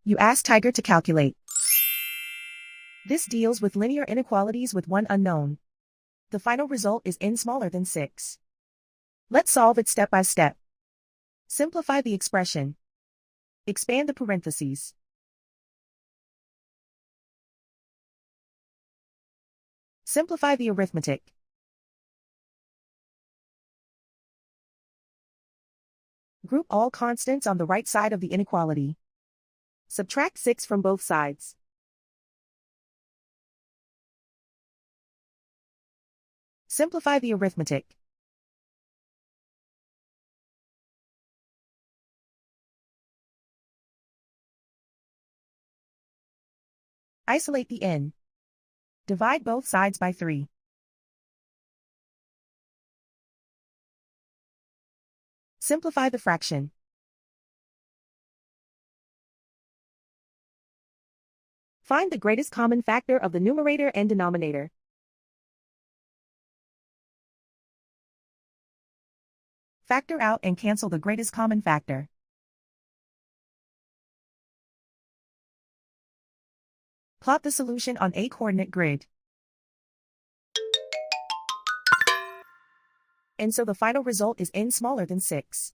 You ask Tiger to calculate. This deals with linear inequalities with one unknown. The final result is n smaller than 6. Let's solve it step by step. Simplify the expression. Expand the parentheses. Simplify the arithmetic. Group all constants on the right side of the inequality. Subtract 6 from both sides. Simplify the arithmetic. Isolate the n. Divide both sides by 3. Simplify the fraction. Find the greatest common factor of the numerator and denominator. Factor out and cancel the greatest common factor. Plot the solution on a coordinate grid. And so the final result is n smaller than 6.